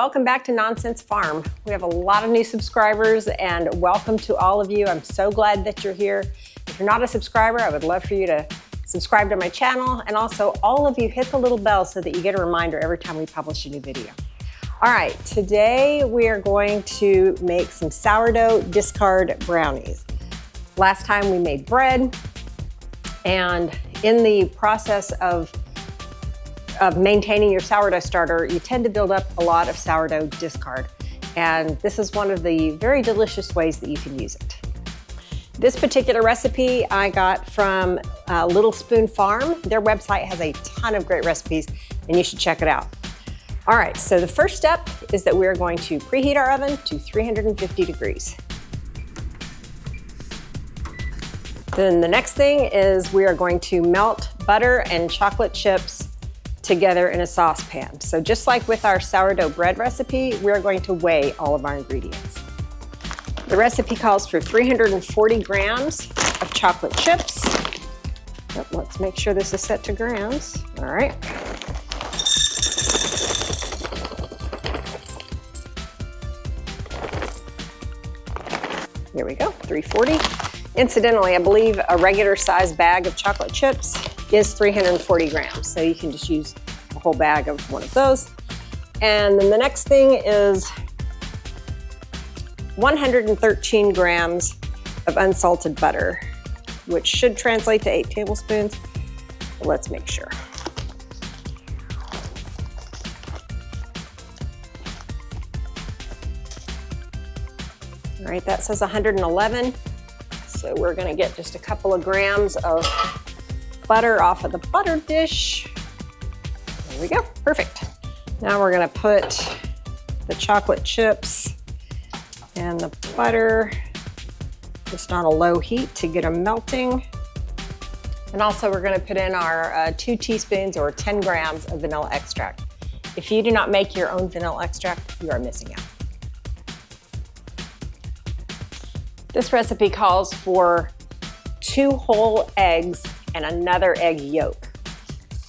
welcome back to Nonsense Farm. We have a lot of new subscribers and welcome to all of you. I'm so glad that you're here. If you're not a subscriber, I would love for you to subscribe to my channel, and also all of you hit the little bell so that you get a reminder every time we publish a new video. All right, today we are going to make some sourdough discard brownies. Last time we made bread, and in the process of maintaining your sourdough starter, you tend to build up a lot of sourdough discard. And this is one of the very delicious ways that you can use it. This particular recipe I got from Little Spoon Farm. Their website has a ton of great recipes and you should check it out. All right, so the first step is that we're going to preheat our oven to 350 degrees. Then the next thing is we are going to melt butter and chocolate chips together in a saucepan. So just like with our sourdough bread recipe, we're going to weigh all of our ingredients. The recipe calls for 340 grams of chocolate chips. But let's make sure this is set to grams. All right. Here we go, 340. Incidentally, I believe a regular size bag of chocolate chips is 340 grams. So you can just use a whole bag of one of those. And then the next thing is 113 grams of unsalted butter, which should translate to 8 tablespoons. But let's make sure. All right, that says 111. So we're gonna get just a couple of grams of butter off of the butter dish. There we go, perfect. Now we're gonna put the chocolate chips and the butter just on a low heat to get them melting. And also we're gonna put in our 2 teaspoons or 10 grams of vanilla extract. If you do not make your own vanilla extract, you are missing out. This recipe calls for 2 whole eggs and another egg yolk.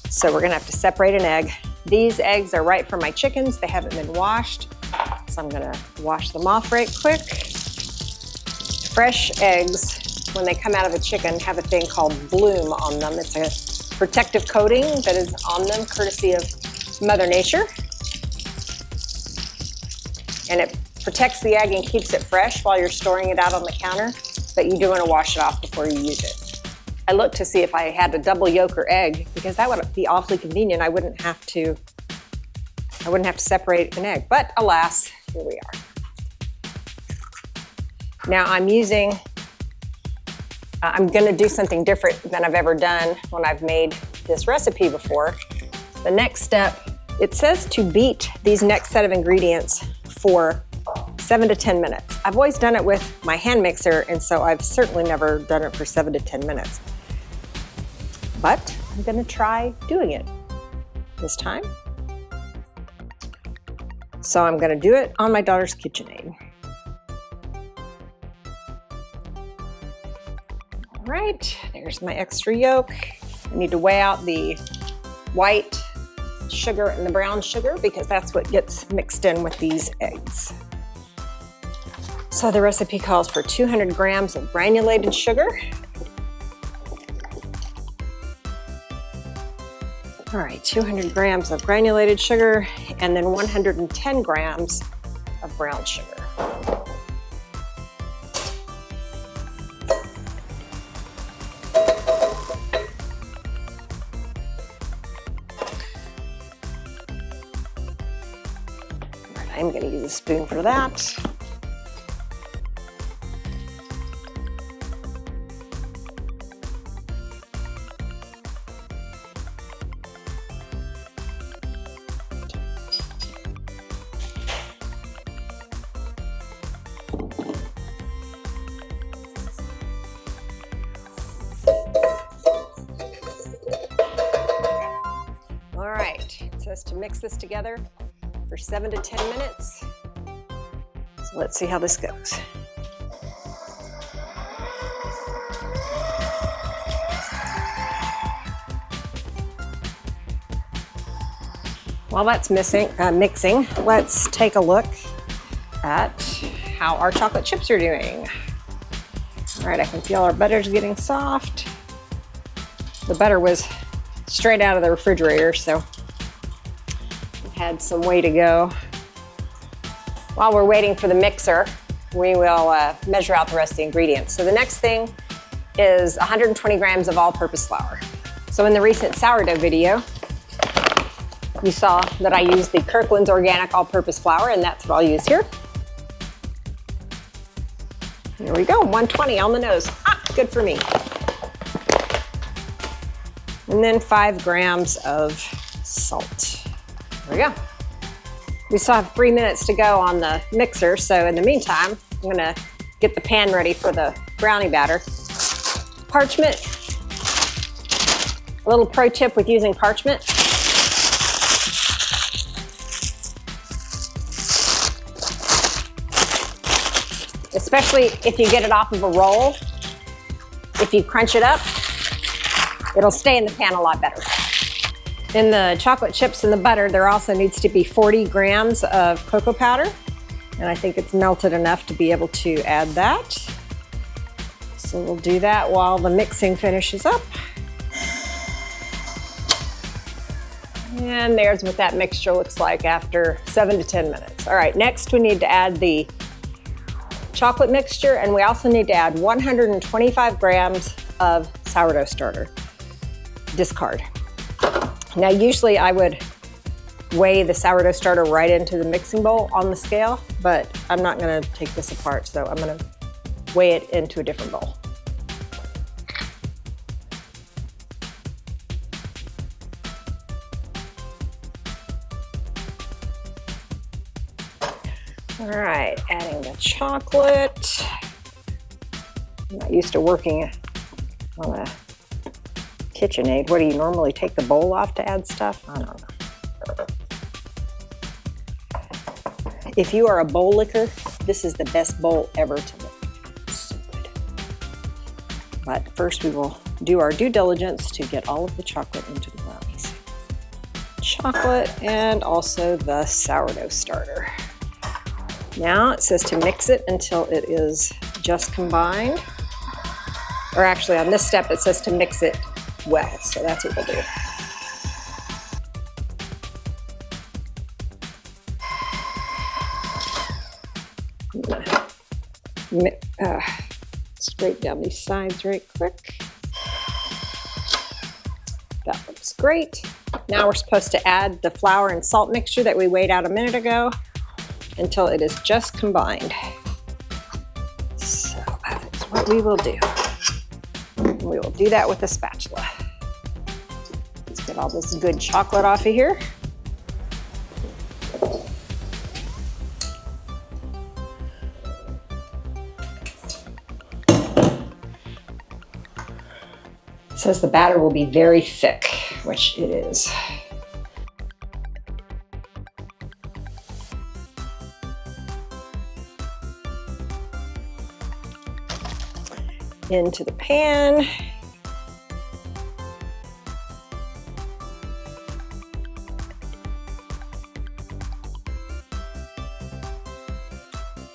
So we're gonna have to separate an egg. These eggs are right for my chickens. They haven't been washed. So I'm gonna wash them off right quick. Fresh eggs, when they come out of a chicken, have a thing called bloom on them. It's a protective coating that is on them courtesy of Mother Nature. And it protects the egg and keeps it fresh while you're storing it out on the counter, but you do want to wash it off before you use it. I looked to see if I had a double yolk or egg because that would be awfully convenient. I wouldn't have to separate an egg, but alas, here we are. Now I'm gonna do something different than I've ever done when I've made this recipe before. The next step, it says to beat these next set of ingredients for 7 to 10 minutes. I've always done it with my hand mixer, and so I've certainly never done it for 7 to 10 minutes. But I'm gonna try doing it this time. So I'm gonna do it on my daughter's KitchenAid. All right, there's my extra yolk. I need to weigh out the white sugar and the brown sugar because that's what gets mixed in with these eggs. So the recipe calls for 200 grams of granulated sugar. All right, 200 grams of granulated sugar and then 110 grams of brown sugar. I'm going to use a spoon for that. All right, it says to mix this together for 7 to 10 minutes. So let's see how this goes. While that's mixing, let's take a look at how our chocolate chips are doing. All right, I can feel our butter's getting soft. The butter was straight out of the refrigerator, so it had some way to go. While we're waiting for the mixer, we will measure out the rest of the ingredients. So the next thing is 120 grams of all-purpose flour. So in the recent sourdough video, you saw that I used the Kirkland's organic all-purpose flour, and that's what I'll use here. There we go, 120 on the nose. Ah, good for me. And then 5 grams of salt. There we go. We still have 3 minutes to go on the mixer, so in the meantime, I'm gonna get the pan ready for the brownie batter. Parchment. A little pro tip with using parchment. Especially if you get it off of a roll, if you crunch it up, it'll stay in the pan a lot better. In the chocolate chips and the butter, there also needs to be 40 grams of cocoa powder. And I think it's melted enough to be able to add that. So we'll do that while the mixing finishes up. And there's what that mixture looks like after 7 to 10 minutes. All right, next we need to add the chocolate mixture, and we also need to add 125 grams of sourdough starter. Discard. Now, usually I would weigh the sourdough starter right into the mixing bowl on the scale, but I'm not gonna take this apart, so I'm gonna weigh it into a different bowl. All right, adding the chocolate. I'm not used to working on a KitchenAid. What do you normally take the bowl off to add stuff? I don't know. If you are a bowl licker, this is the best bowl ever to lick. So good. But first we will do our due diligence to get all of the chocolate into the brownies. Chocolate and also the sourdough starter. Now it says to mix it until it is just combined. Or actually on this step it says to mix it well, so that's what we'll do. I'm gonna scrape down these sides right quick. That looks great. Now we're supposed to add the flour and salt mixture that we weighed out a minute ago until it is just combined. So that's what we will do. We will do that with a spatula. Let's get all this good chocolate off of here. It says the batter will be very thick, which it is. Into the pan.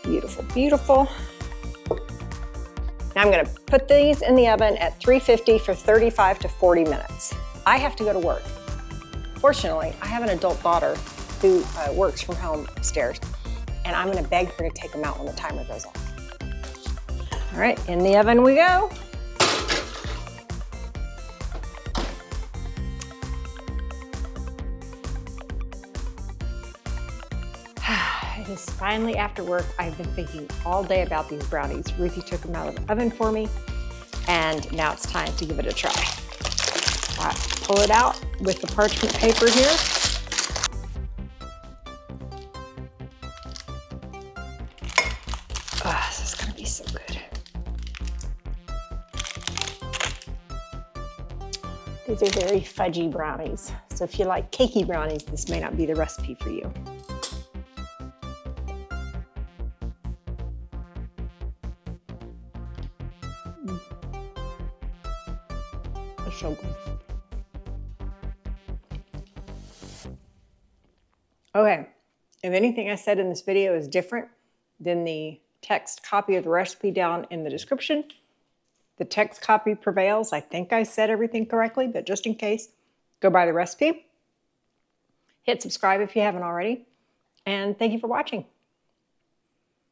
Beautiful, beautiful. Now I'm gonna put these in the oven at 350 for 35 to 40 minutes. I have to go to work. Fortunately, I have an adult daughter who works from home upstairs, and I'm gonna beg her to take them out when the timer goes off. All right, in the oven we go. It is finally after work. I've been thinking all day about these brownies. Ruthie took them out of the oven for me, and now it's time to give it a try. Pull it out with the parchment paper here. Oh, this is gonna be so good. These are very fudgy brownies. So if you like cakey brownies, this may not be the recipe for you. It's so good. Okay, if anything I said in this video is different than the text copy of the recipe down in the description, the text copy prevails. I think I said everything correctly, but just in case, go buy the recipe. Hit subscribe if you haven't already. And thank you for watching.